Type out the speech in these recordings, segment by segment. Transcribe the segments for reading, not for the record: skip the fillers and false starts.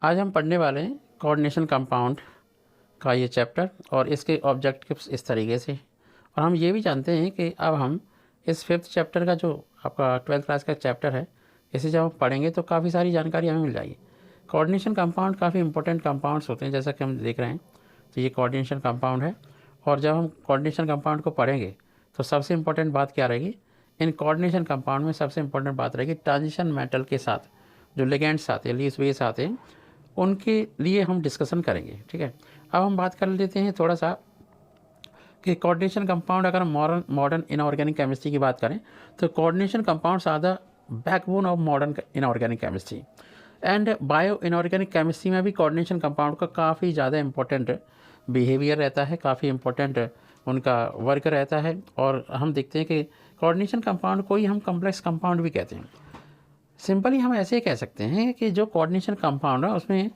आज हम पढ़ने वाले हैं कोऑर्डिनेशन कंपाउंड का ये चैप्टर और इसके ऑब्जेक्टिव्स इस तरीके से। और हम ये भी जानते हैं कि अब हम इस 5th चैप्टर का जो आपका 12th क्लास का चैप्टर है, इसे जब हम पढ़ेंगे तो काफ़ी सारी जानकारी हमें मिल जाएगी। कोऑर्डिनेशन कंपाउंड काफ़ी इंपॉर्टेंट कंपाउंड्स होते हैं, जैसा कि हम देख रहे हैं। तो ये कोऑर्डिनेशन कंपाउंड है और जब हम कोऑर्डिनेशन कंपाउंड को पढ़ेंगे तो सबसे इंपॉर्टेंट बात क्या रहेगी, इन कोऑर्डिनेशन कंपाउंड में सबसे इंपॉर्टेंट बात रहेगी ट्रांजिशन मेटल के साथ जो लिगेंड्स आते हैं, लीज बेस आते हैं, उनके लिए हम डिस्कशन करेंगे। ठीक है, अब हम बात कर लेते हैं थोड़ा सा कि कोऑर्डिनेशन कंपाउंड, अगर हम मॉडर्न इनऑर्गेनिक केमिस्ट्री की बात करें तो coordination compounds are the backbone of modern inorganic chemistry. And bio inorganic chemistry में भी कोऑर्डिनेशन कंपाउंड का काफ़ी ज़्यादा इंपॉर्टेंट बिहेवियर रहता है, काफ़ी इंपॉर्टेंट उनका वर्क रहता है। और हम देखते हैं कि कोऑर्डिनेशन कंपाउंड को ही हम कम्प्लेक्स कंपाउंड भी कहते हैं। सिंपली हम ऐसे कह सकते हैं कि जो कोऑर्डिनेशन कंपाउंड है उसमें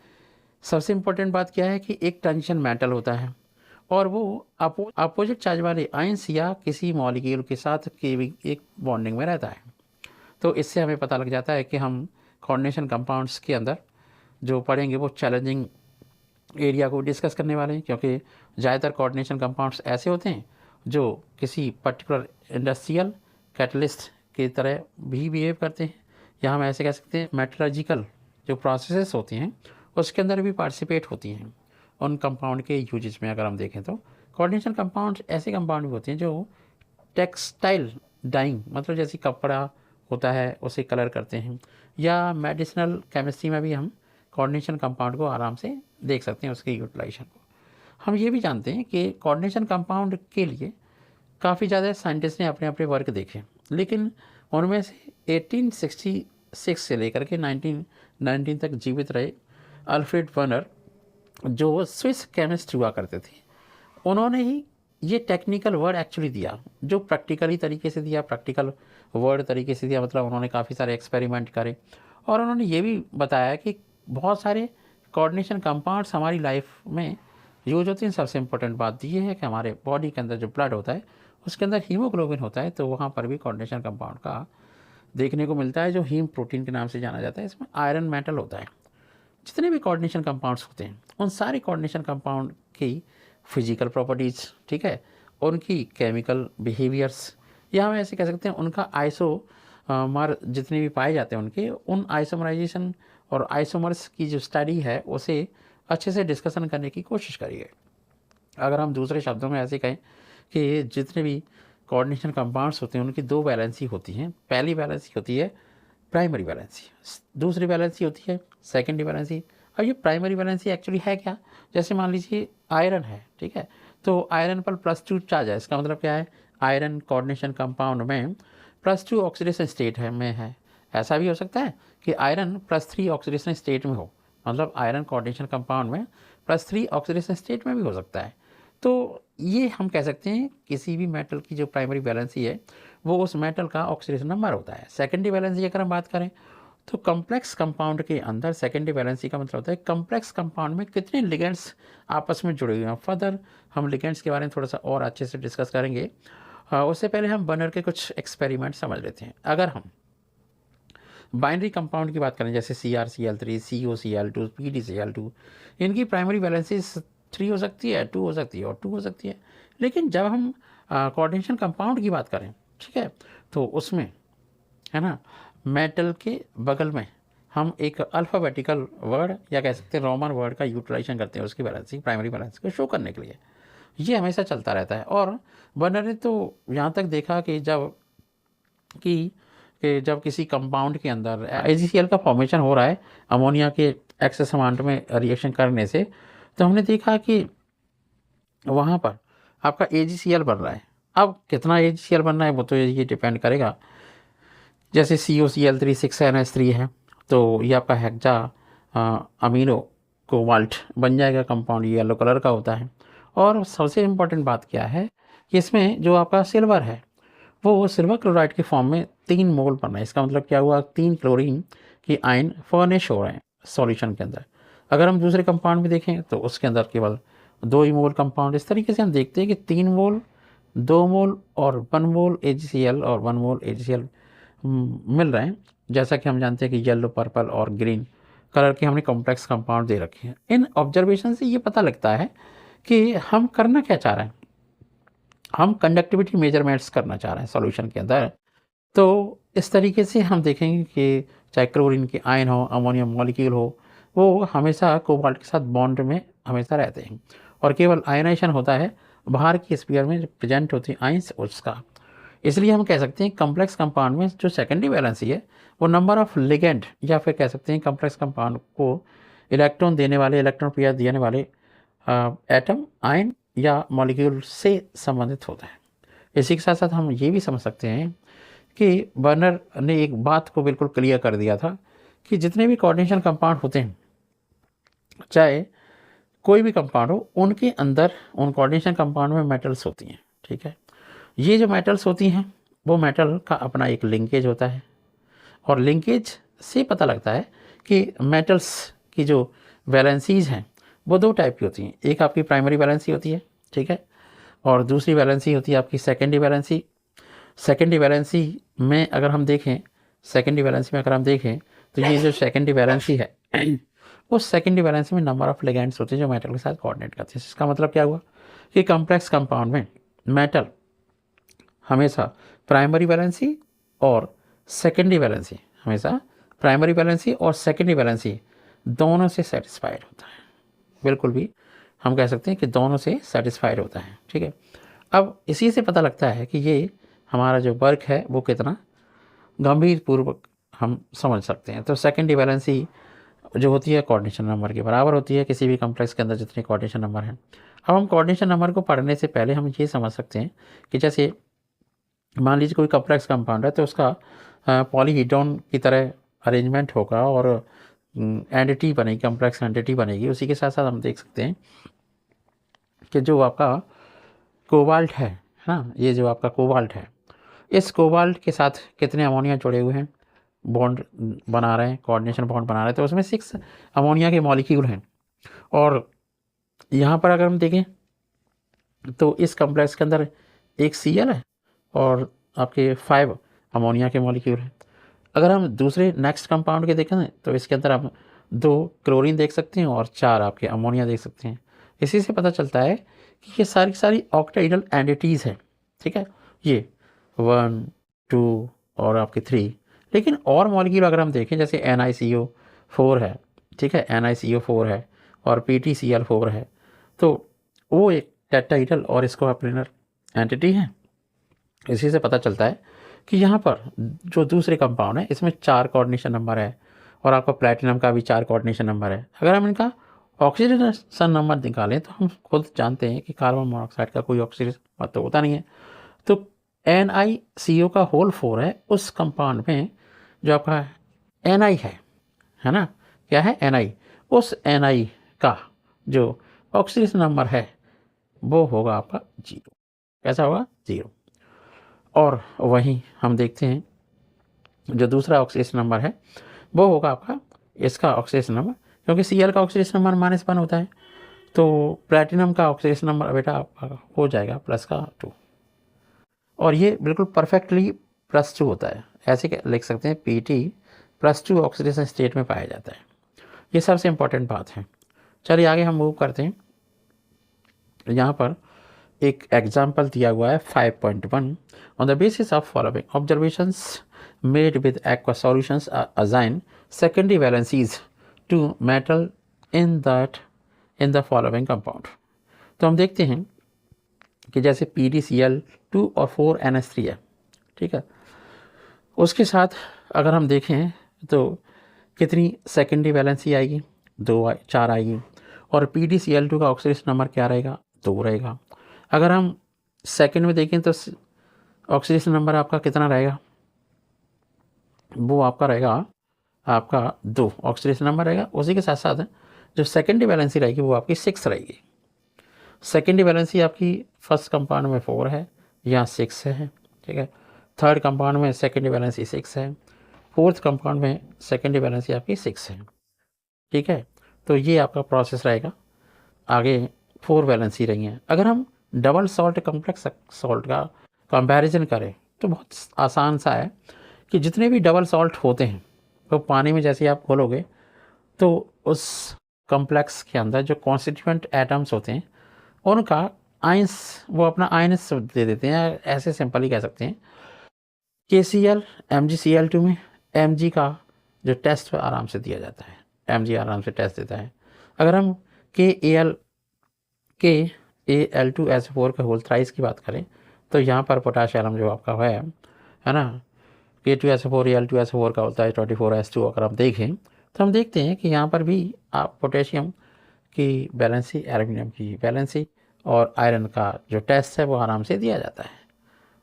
सबसे इंपॉर्टेंट बात क्या है कि एक ट्रांजिशन मेटल होता है और वो अपोजिट चार्ज वाले आयंस या किसी मॉलिक्यूल के साथ एक बॉन्डिंग में रहता है। तो इससे हमें पता लग जाता है कि हम कोऑर्डिनेशन कंपाउंड्स के अंदर जो पढ़ेंगे वो चैलेंजिंग एरिया को डिस्कस करने वाले हैं, क्योंकि ज़्यादातर कोऑर्डिनेशन कंपाउंड्स ऐसे होते हैं जो किसी पर्टिकुलर इंडस्ट्रियल कैटलिस्ट की तरह भी बिहेव करते हैं, या हम ऐसे कह सकते हैं मेटलर्जिकल जो प्रोसेसेस होती हैं उसके अंदर भी पार्टिसिपेट होती हैं उन कंपाउंड के यूजेस में। अगर हम देखें तो कोऑर्डिनेशन कंपाउंड ऐसे कंपाउंड भी होते हैं जो टेक्सटाइल डाइंग, मतलब जैसे कपड़ा होता है उसे कलर करते हैं, या मेडिसिनल केमिस्ट्री में भी हम कोऑर्डिनेशन कंपाउंड को आराम से देख सकते हैं, उसके यूटिलाइजेशन को। हम ये भी जानते हैं कि कोऑर्डिनेशन कंपाउंड के लिए काफ़ी ज़्यादा साइंटिस्ट ने अपने अपने वर्क देखे, लेकिन उनमें से 1866 से लेकर के 1919 तक जीवित रहे अल्फ्रेड वर्नर, जो स्विस केमिस्ट हुआ करते थे, उन्होंने ही ये टेक्निकल वर्ड एक्चुअली दिया, जो प्रैक्टिकली तरीके से दिया, प्रैक्टिकल वर्ड तरीके से दिया। मतलब उन्होंने काफ़ी सारे एक्सपेरिमेंट करे और उन्होंने ये भी बताया कि बहुत सारे कोऑर्डिनेशन कंपाउंड्स हमारी लाइफ में यूज होते हैं। सबसे इंपॉर्टेंट बात ये है कि हमारे बॉडी के अंदर जो ब्लड होता है उसके अंदर हीमोग्लोबिन होता है, तो वहाँ पर भी कोऑर्डिनेशन कंपाउंड का देखने को मिलता है, जो हीम प्रोटीन के नाम से जाना जाता है। इसमें आयरन मेटल होता है। जितने भी कोऑर्डिनेशन कंपाउंड्स होते हैं उन सारे कोऑर्डिनेशन कंपाउंड की फिजिकल प्रॉपर्टीज़, ठीक है, उनकी केमिकल बिहेवियर्स, या हम ऐसे कह सकते हैं उनका आइसोमर जितने भी पाए जाते हैं उनके, उन आइसोमराइजेशन और आइसोमर्स की जो स्टडी है उसे अच्छे से डिस्कशन करने की कोशिश करिए। अगर हम दूसरे शब्दों में ऐसे कहें कि जितने भी कोऑर्डिनेशन कंपाउंड्स होते हैं उनकी दो वैलेंसी होती हैं। पहली वैलेंसी होती है प्राइमरी वैलेंसी, दूसरी वैलेंसी होती है सेकेंडरी वैलेंसी। अब ये प्राइमरी वैलेंसी एक्चुअली है क्या, जैसे मान लीजिए आयरन है, ठीक है, तो आयरन पर +2 चार्ज है। इसका मतलब क्या है, आयरन कोऑर्डिनेशन कंपाउंड में +2 ऑक्सीडेशन स्टेट में है। ऐसा भी हो सकता है कि आयरन +3 ऑक्सीडेशन स्टेट में हो, मतलब आयरन कोऑर्डिनेशन कंपाउंड में +3 ऑक्सीडेशन स्टेट में भी हो सकता है। तो ये हम कह सकते हैं किसी भी मेटल की जो प्राइमरी वैलेंसी है वो उस मेटल का ऑक्सीडेशन नंबर होता है। सेकेंडरी वैलेंसी अगर हम बात करें तो कम्प्लेक्स कंपाउंड के अंदर सेकेंडरी वैलेंसी का मतलब होता है कम्प्लेक्स कंपाउंड में कितने लिगेंड्स आपस में जुड़े हुए हैं। फर्दर हम लिगेंड्स के बारे में थोड़ा सा और अच्छे से डिस्कस करेंगे। उससे पहले हम बर्नर के कुछ एक्सपेरिमेंट समझ लेते हैं। अगर हम बाइनरी कंपाउंड की बात करें जैसे CrCl3, COCl2, PdCl2, इनकी प्राइमरी वैलेंसी 3 हो सकती है, 2 हो सकती है और 2 हो सकती है। लेकिन जब हम कोऑर्डिनेशन कंपाउंड की बात करें, ठीक है, तो उसमें है ना मेटल के बगल में हम एक अल्फ़ाबेटिकल वर्ड या कह सकते हैं रोमन वर्ड का यूटिलाइजेशन करते हैं उसकी वैलेंसी, प्राइमरी वैलेंसी को शो करने के लिए। ये हमेशा चलता रहता है। और बर्नर ने तो यहाँ तक देखा कि जब किसी कंपाउंड के अंदर AgCl का फॉर्मेशन हो रहा है अमोनिया के एक्सेस अमाउंट में रिएक्शन करने से, तो हमने देखा कि वहाँ पर आपका AgCl बन रहा है। अब कितना AgCl बन रहा है वो तो ये डिपेंड करेगा। जैसे COCl3 6NH3 है तो ये आपका हेक्सा अमीनो कोबाल्ट बन जाएगा कंपाउंड, ये येलो कलर का होता है। और सबसे इम्पॉर्टेंट बात क्या है कि इसमें जो आपका सिल्वर है वो सिल्वर क्लोराइड के फॉर्म में 3 मोल बन रहा है। इसका मतलब क्या हुआ, 3 क्लोरीन की आयन फर्निश हो रहे हैं सॉल्यूशन के अंदर। अगर हम दूसरे कंपाउंड में देखें तो उसके अंदर केवल 2 ही मोल कंपाउंड। इस तरीके से हम देखते हैं कि 3 मोल, 2 मोल और 1 मोल AgCl और 1 मोल AgCl मिल रहे हैं। जैसा कि हम जानते हैं कि येलो, पर्पल और ग्रीन कलर के हमने कॉम्प्लेक्स कंपाउंड दे रखे हैं। इन ऑब्जर्वेशन से ये पता लगता है कि हम करना क्या चाह रहे हैं। हम कंडक्टिविटी मेजरमेंट्स करना चाह रहे हैं सॉल्यूशन के अंदर। तो इस तरीके से हम देखेंगे कि चाहे क्लोरीन के आयन हो, अमोनियम मॉलिक्यूल हो, वो हमेशा कोबाल्ट के साथ बॉन्ड में हमेशा रहते हैं और केवल आयनाइजेशन होता है बाहर की स्फीयर में प्रेजेंट होती है आयंस उसका। इसलिए हम कह सकते हैं कम्प्लेक्स कंपाउंड में जो सेकेंडरी वैलेंसी है वो नंबर ऑफ लिगेंड, या फिर कह सकते हैं कम्प्लेक्स कंपाउंड को इलेक्ट्रॉन देने वाले, इलेक्ट्रॉन पेयर देने वाले एटम, आयन या मॉलिक्यूल से संबंधित होता है। इसी के साथ साथ हम ये भी समझ सकते हैं कि बर्नर ने एक बात को बिल्कुल क्लियर कर दिया था कि जितने भी कोऑर्डिनेशन कंपाउंड होते हैं, चाहे कोई भी कंपाउंड हो, उनके अंदर उन कोऑर्डिनेशन कंपाउंड में मेटल्स होती हैं। ठीक है, ये जो मेटल्स होती हैं वो मेटल का अपना एक लिंकेज होता है और लिंकेज से पता लगता है कि मेटल्स की जो वैलेंसीज हैं वो दो टाइप की होती हैं। एक आपकी प्राइमरी वैलेंसी होती है, ठीक है, और दूसरी वैलेंसी होती है आपकी सेकेंडरी वैलेंसी। सेकेंडरी वैलेंसी में अगर हम देखें, तो ये जो सेकेंडरी वैलेंसी है उस सेकेंडरी वैलेंसी में नंबर ऑफ लिगेंड्स होते हैं जो मेटल के साथ कोऑर्डिनेट करते हैं। इसका मतलब क्या हुआ कि कॉम्प्लेक्स कंपाउंड में मेटल हमेशा प्राइमरी वैलेंसी और सेकेंडरी वैलेंसी, हमेशा प्राइमरी वैलेंसी और सेकेंडरी वैलेंसी दोनों से सेटिस्फाइड होता है। बिल्कुल भी हम कह सकते हैं कि दोनों से सेटिस्फाइड होता है। ठीक है, अब इसी से पता लगता है कि ये हमारा जो वर्क है वो कितना गंभीर पूर्वक हम समझ सकते हैं। तो सेकेंडरी वैलेंसी जो होती है कोऑर्डिनेशन नंबर के बराबर होती है किसी भी कॉम्प्लेक्स के अंदर जितने कोऑर्डिनेशन नंबर हैं। अब हम कोऑर्डिनेशन नंबर को पढ़ने से पहले हम ये समझ सकते हैं कि जैसे मान लीजिए कोई कॉम्प्लेक्स कंपाउंड है तो उसका पॉलीहीड्रॉन की तरह अरेंजमेंट होगा और एंटिटी बनेगी, कॉम्प्लेक्स एंटिटी बनेगी। उसी के साथ साथ हम देख सकते हैं कि जो आपका कोबाल्ट है ना, ये जो आपका कोबाल्ट है, इस कोबाल्ट के साथ कितने अमोनिया जुड़े हुए हैं, बॉन्ड बना रहे हैं, कोऑर्डिनेशन बॉन्ड बना रहे हैं। तो उसमें 6 अमोनिया के मॉलिक्यूल हैं और यहाँ पर अगर हम देखें तो इस कॉम्प्लेक्स के अंदर एक Cl है और आपके 5 अमोनिया के मॉलिक्यूल हैं। अगर हम दूसरे नेक्स्ट कंपाउंड के देखें तो इसके अंदर हम 2 क्लोरीन देख सकते हैं और 4 आपके अमोनिया देख सकते हैं। इसी से पता चलता है कि ये सारी ऑक्टाइडल एंटिटीज़ हैं। ठीक है, ये 1, 2 और आपके 3। लेकिन और मॉलिक्यूल अगर हम देखें जैसे NiCO4 है, ठीक है, NiCO4 है और PtCl4 है, तो वो एक टेट्राहीड्रल और स्क्वाप्लिनर एंटिटी है। इसी से पता चलता है कि यहाँ पर जो दूसरे कंपाउंड है इसमें 4 कोऑर्डिनेशन नंबर है और आपका प्लैटिनम का भी 4 कोऑर्डिनेशन नंबर है। अगर हम इनका ऑक्सीडेशन नंबर निकालें तो हम खुद जानते हैं कि कार्बन मोनोऑक्साइड का कोई ऑक्सीडेशन नंबर तो होता नहीं है। तो NiCO का होल 4 है, उस कंपाउंड में जो आपका Ni है ना, क्या है Ni, उस Ni का जो ऑक्सीडेशन नंबर है वो होगा आपका 0। कैसा होगा? 0। और वहीं हम देखते हैं जो दूसरा ऑक्सीडेशन नंबर है वो होगा आपका इसका ऑक्सीडेशन नंबर, क्योंकि Cl का ऑक्सीडेशन नंबर -1 होता है तो प्लैटिनम का ऑक्सीडेशन नंबर बेटा आपका हो जाएगा +2 और ये बिल्कुल परफेक्टली +2 होता है। ऐसे लिख सकते हैं Pt +2 ऑक्सीडेशन स्टेट में पाया जाता है। ये सबसे इम्पॉर्टेंट बात है। चलिए आगे हम मूव करते हैं। यहाँ पर एक एग्जाम्पल दिया हुआ है 5.1 on the basis of following observations made with aqua solutions assign secondary valencies to metal in the following compound. तो हम देखते हैं कि जैसे PdCl2 और 4NH3 है, ठीक है, उसके साथ अगर हम देखें तो कितनी सेकेंडरी वैलेंसी आएगी, 4 आएगी और PdCl2 का ऑक्सीडेशन नंबर क्या रहेगा? 2 रहेगा। अगर हम सेकंड में देखें तो ऑक्सीडेशन नंबर आपका कितना रहेगा? वो आपका रहेगा आपका 2 ऑक्सीडेशन नंबर रहेगा। उसी के साथ साथ जो सेकेंडरी वैलेंसी रहेगी वो आपकी 6 रहेगी। सेकेंडरी वैलेंसी आपकी फर्स्ट कंपाउंड में 4 है, यहाँ 6 है, ठीक है। थर्ड कंपाउंड में सेकेंडरी वैलेंसी 6 है, फोर्थ कंपाउंड में सेकेंडरी वैलेंसी आपकी 6 है, ठीक है। तो ये आपका प्रोसेस रहेगा। आगे 4 वैलेंसी रही हैं। अगर हम डबल सॉल्ट कॉम्प्लेक्स सॉल्ट का कंपैरिजन करें तो बहुत आसान सा है कि जितने भी डबल सॉल्ट होते हैं तो पानी में जैसे आप घोलोगे तो उस कॉम्प्लेक्स के अंदर जो कॉन्स्टिट्यूएंट एटम्स होते हैं उनका आयंस वो अपना आयंस दे देते हैं, ऐसे सिंपल ही कह सकते हैं KCl MgCl2 में Mg का जो टेस्ट आराम से दिया जाता है, Mg आराम से टेस्ट देता है। अगर हम KAl2SO4 का होल थ्राइस की बात करें तो यहाँ पर पोटाशियम जो आपका है ना, K2SO4 Al2SO4 का होता है 24S2। अगर हम देखें तो हम देखते हैं कि यहाँ पर भी आप पोटेशियम की बैलेंसी, एल्यूमिनियम की बैलेंसी और आयरन का जो टेस्ट है वो आराम से दिया जाता है,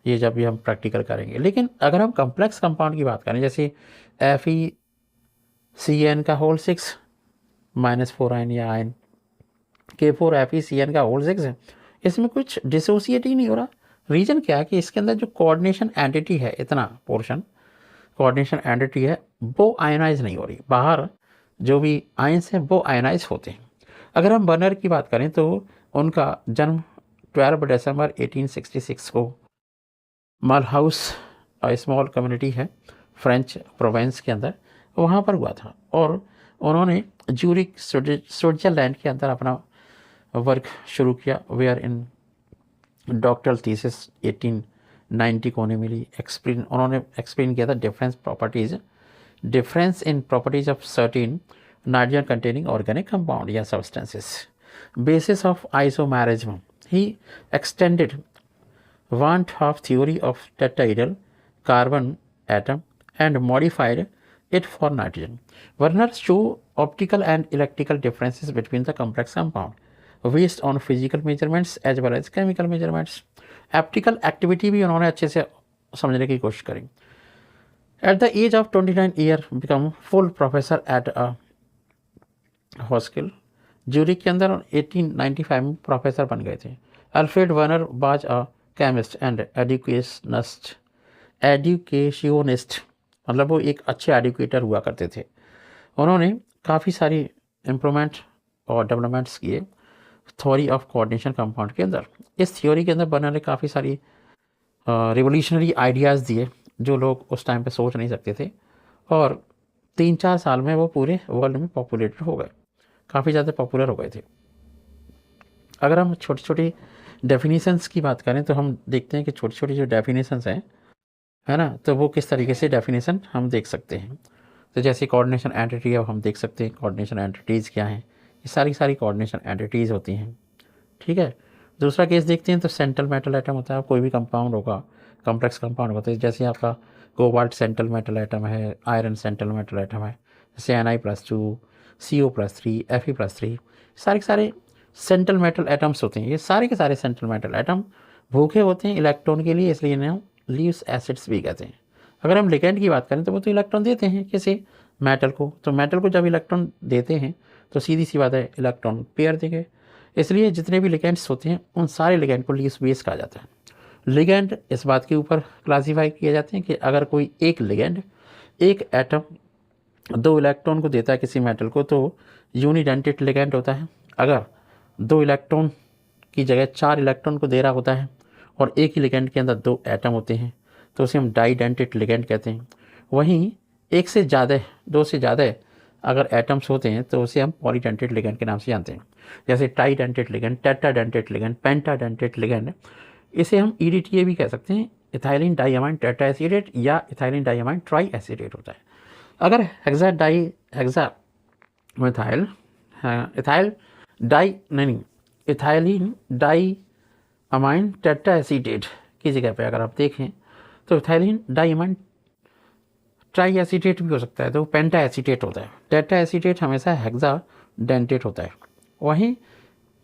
ये जब भी हम प्रैक्टिकल करेंगे। लेकिन अगर हम कम्प्लेक्स कंपाउंड की बात करें जैसे FeCN का होल 6 -4 आयन या आयन K4FeCN का होल 6 है, इसमें कुछ डिसोसिएट ही नहीं हो रहा। रीज़न क्या है कि इसके अंदर जो कोऑर्डिनेशन एंटिटी है, इतना पोर्शन कोऑर्डिनेशन एंटिटी है वो आयनाइज नहीं हो रही, बाहर जो भी आयंस हैं वो आयनाइज होते हैं। अगर हम बर्नर की बात करें तो उनका जन्म 12 दिसंबर 1866 को मलहाउस स्मॉल कम्युनिटी है फ्रेंच प्रोवेंस के अंदर, वहाँ पर हुआ था और उन्होंने ज्यूरिक स्विट्जरलैंड के अंदर अपना वर्क शुरू किया, वेयर इन डॉक्टरल थीसिस 1890 को उन्हें मिली। उन्होंने एक्सप्लेन किया था difference in properties of certain nitrogen containing organic compound या substances, basis of isomerism. He extended one half theory of tetrahedral carbon atom and modified it for nitrogen. Werner showed optical and electrical differences between the complex compound based on physical measurements as well as chemical measurements. Optical activity भी उन्होंने अच्छे से समझने की कोशिश करी। At the age of 29 years, become full professor at a Hochschule Zurich के अंदर 1895 में प्रोफेसर बन गए थे। Alfred Werner was a chemist and educationist, मतलब वो एक अच्छे एडुकेटर हुआ करते थे। उन्होंने काफ़ी सारी इम्प्रूवमेंट और डेवलपमेंट्स किए थ्योरी ऑफ कोऑर्डिनेशन कंपाउंड के अंदर। इस थ्योरी के अंदर वर्नर ने काफ़ी सारी रिवोल्यूशनरी आइडियाज़ दिए जो लोग उस टाइम पे सोच नहीं सकते थे, और 3-4 साल में वो पूरे वर्ल्ड में पॉपुलेटेड हो गए, काफ़ी ज़्यादा पॉपुलर हो गए थे। अगर हम छोटी छोटी डेफिनेशंस की बात करें तो हम देखते हैं कि छोटी छोटी जो डेफिनेशंस हैं, है ना, तो वो किस तरीके से डेफिनेशन हम देख सकते हैं। तो जैसे कोऑर्डिनेशन एंटिटी है, हम देख सकते हैं कोऑर्डिनेशन एंटिटीज़ क्या हैं। ये सारी कोऑर्डिनेशन एंटिटीज़ होती हैं, ठीक है। दूसरा केस देखते हैं तो सेंट्रल मेटल एटम होता है। कोई भी कंपाउंड होगा, कॉम्प्लेक्स कंपाउंड होता है, जैसे आपका कोबाल्ट सेंट्रल मेटल एटम है, आयरन सेंट्रल मेटल एटम है, जैसे Na+2 CO+3 Fe+3, सारे सेंट्रल मेटल एटम्स होते हैं। ये सारे के सारे सेंट्रल मेटल एटम भूखे होते हैं इलेक्ट्रॉन के लिए, इसलिए इन्हें हम लीव्स एसिड्स भी कहते हैं। अगर हम लिगेंड की बात करें तो वो तो इलेक्ट्रॉन देते हैं किसी मेटल को, तो मेटल को जब इलेक्ट्रॉन देते हैं तो सीधी सी बात है इलेक्ट्रॉन पेयर देंगे, इसलिए जितने भी लिगेंड्स होते हैं उन सारे लिगेंड को लीव्स बेस कहा जाता है। लिगेंड इस बात के ऊपर क्लासीफाई किए जाते हैं कि अगर कोई एक लिगेंड एक एटम 2 इलेक्ट्रॉन को देता है किसी मेटल को तो यूनिडेंटेड लिगेंड होता है। अगर 2 इलेक्ट्रॉन की जगह 4 इलेक्ट्रॉन को दे रहा होता है और एक ही लिगेंड के अंदर 2 एटम होते हैं तो उसे हम डाइडेंटेड लिगेंड कहते हैं। वहीं 1 से ज़्यादा 2 से ज़्यादा अगर एटम्स होते हैं तो उसे हम पॉलीडेंटेड लिगेंड के नाम से जानते हैं, जैसे tridentate ligand, tetradentate ligand, pentadentate ligand. इसे हम EDTA भी कह सकते हैं, इथाइलिन डाइअमाइन टेट्राएसिडेट या इथाइलिन डाइअमाइन ट्राइएसिडेट होता है। अगर इथाइलिन डाइअमाइन टेट्राएसिडेट की जगह पे अगर आप देखें तो इथाइलिन डाइअमाइन ट्राइएसिडेट भी हो सकता है, तो पेंटाएसिडेट होता है। टेट्राएसिडेट हमेशा हेक्साडेंटेट होता है। वहीं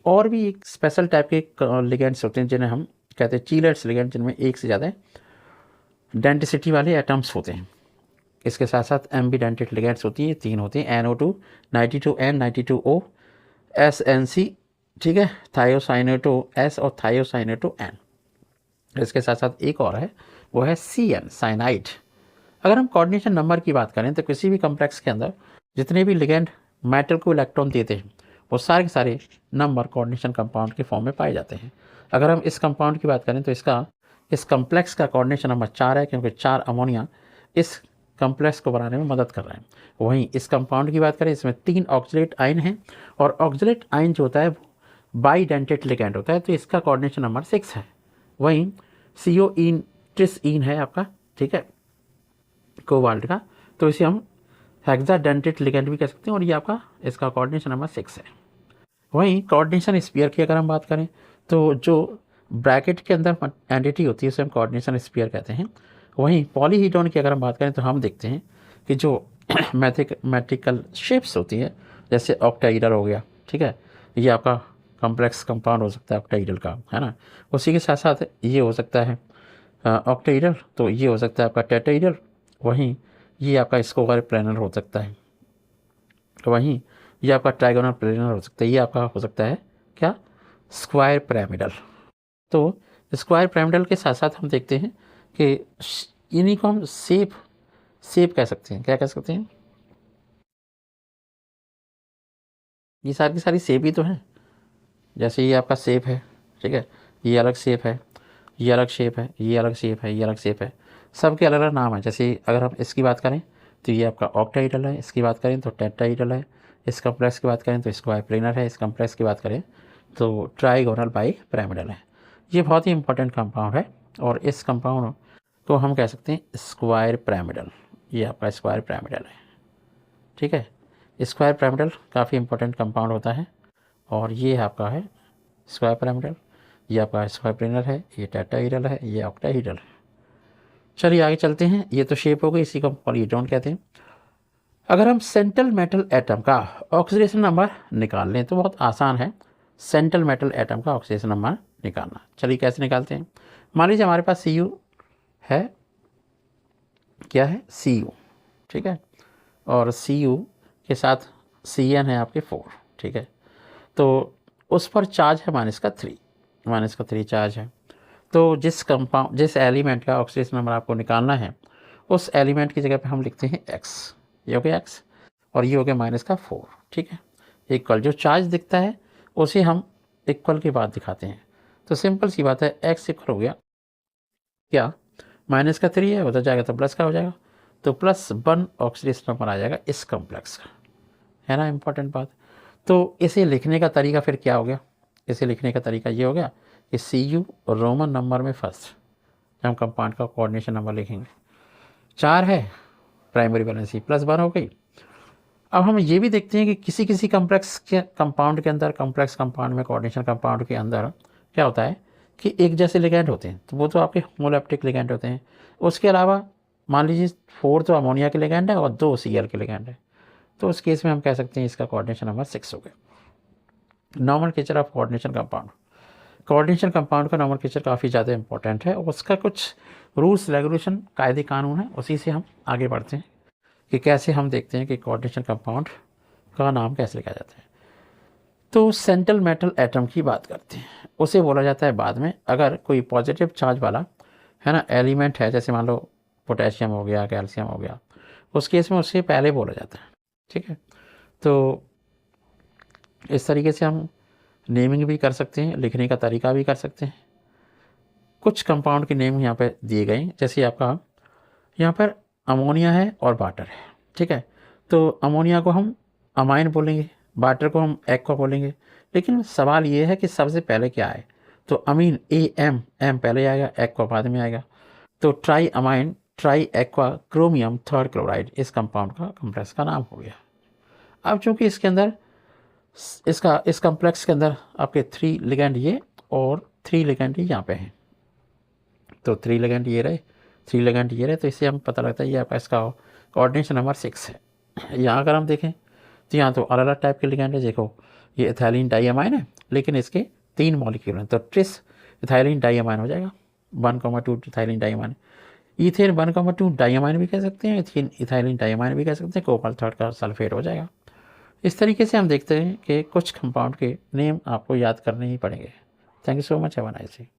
और भी एक स्पेशल टाइप के लिगेंड्स होते हैं जिन्हें हम कहते हैं चीलेट्स लिगेंड, जिनमें 1 से ज़्यादा डेंसिटी वाले एटम्स होते हैं। इसके साथ साथ एम्बीडेंटेड लिगेंड्स होती है, 3 होते हैं, NO2, 92N, 92O, SNC, ठीक है, थायोसाइनेटो S और थायोसाइनेटो N। इसके साथ साथ एक और है, वो है CN, साइनाइड। अगर हम कोऑर्डिनेशन नंबर की बात करें तो किसी भी कॉम्प्लेक्स के अंदर जितने भी लिगेंड मेटल को इलेक्ट्रॉन देते हैं वो सारे के सारे नंबर कोऑर्डिनेशन कंपाउंड के फॉर्म में पाए जाते हैं। अगर हम इस कंपाउंड की बात करें तो इस कॉम्प्लेक्स का कोऑर्डिनेशन नंबर 4 है, क्योंकि 4 अमोनिया इस कॉम्प्लेक्स को बनाने में मदद कर रहे हैं। वहीं इस कंपाउंड की बात करें, इसमें 3 ऑक्सीलेट आयन हैं और ऑक्सीलेट आयन जो होता है वो बाइडेंटेट लिगैंड होता है, तो इसका कोऑर्डिनेशन नंबर 6 है। वहीं CO इन ट्रिस इन है आपका, ठीक है, कोबाल्ट का, तो इसे हम हेक्साडेंटेट लिगैंड भी कह सकते हैं और ये आपका इसका कोऑर्डिनेशन नंबर 6 है। वहीं कोऑर्डिनेशन स्फीयर की अगर हम बात करें तो जो ब्रैकेट के अंदर एंटिटी होती है उसे हम कोऑर्डिनेशन स्फीयर कहते हैं। वहीं पॉलीहीड्रॉन की अगर हम बात करें तो हम देखते हैं कि जो मैथमेटिकल शेप्स होती है, जैसे ऑक्टाइडल हो गया, ठीक है, ये आपका कॉम्प्लेक्स कंपाउंड हो सकता है ऑक्टाइडल का, है ना। उसी के साथ साथ ये हो सकता है ऑक्टाइडल, तो ये हो सकता है आपका टेट्राइडल। वहीं ये आपका स्क्वायर प्लेनर हो सकता है। वहीं ये आपका ट्राइगोनल प्लेनर हो सकता है। ये आपका हो सकता है क्या, स्क्वायर पिरामिडल। तो स्क्वायर पिरामिडल के साथ साथ हम देखते हैं कि इन्हीं को हम सेप कह सकते हैं। क्या कह सकते हैं, ये सारी की सारी सेप ही तो हैं। जैसे ये आपका सेप है, ठीक है, ये अलग सेप है, ये अलग शेप है, ये अलग शेप है, ये अलग शेप है, सबके अलग अलग नाम है। जैसे अगर हम इसकी बात करें तो ये आपका ऑक्टाइडल है, इसकी बात करें तो टेट्राइडल है, इस कॉम्प्लेक्स की बात करें तो स्क्वायर प्लेनर है, इस कॉम्प्लेक्स की बात करें तो ट्राइगोनल बाई पिरामिडल है। ये बहुत ही इंपॉर्टेंट कंपाउंड है और इस कंपाउंड को हम कह सकते हैं स्क्वायर पिरामिडल। ये आपका स्क्वायर पिरामिडल है, ठीक है। स्क्वायर पिरामिडल काफ़ी इंपॉर्टेंट कंपाउंड होता है और ये आपका है स्क्वायर पिरामिडल। ये आपका स्क्वायर प्लेनर है, ये टेट्राहीड्रल है, ये ऑक्टाहीड्रल है। चलिए आगे चलते हैं। ये तो शेप हो गई, इसी को पॉलीहेड्रॉन कहते हैं। अगर हम सेंट्रल मेटल एटम का ऑक्सीडेशन नंबर निकाल लें तो बहुत आसान है सेंट्रल मेटल एटम का ऑक्सीडेशन नंबर निकालना। चलिए कैसे निकालते हैं। मान लीजिए हमारे पास Cu है, क्या है, Cu, ठीक है, और Cu के साथ Cn है आपके 4, ठीक है, तो उस पर चार्ज है -3 चार्ज है। तो जिस एलिमेंट का ऑक्सीडेशन नंबर आपको निकालना है उस एलिमेंट की जगह पे हम लिखते हैं x, ये हो गया x और ये हो गया -4, ठीक है। इक्वल जो चार्ज दिखता है उसे हम इक्वल के बाद दिखाते हैं। तो सिंपल सी बात है, x इक्वल हो गया क्या, -3 है, उधर जाएगा तो प्लस का हो जाएगा, तो +1 ऑक्सीडेशन नंबर आ जाएगा इस कॉम्प्लेक्स का, है ना, इंपॉर्टेंट बात। तो इसे लिखने का तरीका फिर क्या हो गया, इसे लिखने का तरीका ये हो गया कि Cu रोमन नंबर में फर्स्ट, हम कंपाउंड का कोऑर्डिनेशन नंबर लिखेंगे, 4 है, प्राइमरी वैलेंसी +1 हो गई। अब हम ये भी देखते हैं कि किसी किसी कॉम्प्लेक्स के कंपाउंड के अंदर, कॉम्प्लेक्स कंपाउंड में, कोऑर्डिनेशन कंपाउंड के अंदर क्या होता है कि एक जैसे लिगैंड होते हैं, तो वो तो आपके होमोलैप्टिक लिगैंड होते हैं। उसके अलावा मान लीजिए 4 तो अमोनिया के लिगैंड है और 2 Cl के लिगैंड है, तो उस केस में हम कह सकते हैं इसका कोऑर्डिनेशन नंबर 6 हो गया। Normal nature of coordination compound, coordination compound का नॉर्मल नेचर काफ़ी ज़्यादा इंपॉर्टेंट है और उसका कुछ रूल्स रेगुलेशन, कायदे कानून है, उसी से हम आगे बढ़ते हैं कि कैसे हम देखते हैं कि कोऑर्डिनेशन कंपाउंड का नाम कैसे लिखा जाता है। तो सेंट्रल मेटल एटम की बात करते हैं, उसे बोला जाता है बाद में अगर कोई पॉजिटिव चार्ज वाला, है ना, एलिमेंट है, जैसे मान लो पोटेशियम हो गया, कैल्शियम हो गया, उस केस में उससे पहले बोला जाता है, ठीक है। तो इस तरीके से हम नेमिंग भी कर सकते हैं, लिखने का तरीका भी कर सकते हैं। कुछ कंपाउंड के नेम यहाँ पे दिए गए हैं, जैसे आपका यहाँ पर अमोनिया है और वाटर है, ठीक है, तो अमोनिया को हम अमाइन बोलेंगे, वाटर को हम एक्वा बोलेंगे। लेकिन सवाल ये है कि सबसे पहले क्या है, तो अमीन AM, M पहले आएगा, एक्वा बाद में आएगा, तो try amine try aqua chromium 3rd chloride इस कंपाउंड का कॉम्प्लेक्स का नाम हो गया। अब चूँकि इसके अंदर इस कॉम्प्लेक्स के अंदर आपके 3 लिगैंड ये और 3 लिगैंड यहाँ पे हैं, तो 3 लिगैंड ये रहे, 3 लिगैंड ये रहे, तो इससे हम पता लगता है ये आपका इसका कोऑर्डिनेशन नंबर 6 है। यहाँ अगर हम देखें तो यहाँ तो अलग अलग टाइप के लिगैंड है। देखो ये इथाइलिन डाइअमाइन है, लेकिन इसके 3 मॉलिक्यूल हैं, तो ट्रिस इथाइलिन डाइअमाइन हो जाएगा, 1,2 इथाइलिन डाइअमाइन। ईथेन 1,2 डाइअमाइन भी कह सकते हैं, इथाइलिन डाइअमाइन भी कह सकते हैं, कोबाल्ट 3 का सल्फेट हो जाएगा। इस तरीके से हम देखते हैं कि कुछ कंपाउंड के नेम आपको याद करने ही पड़ेंगे। Thank you so much, have a nice day.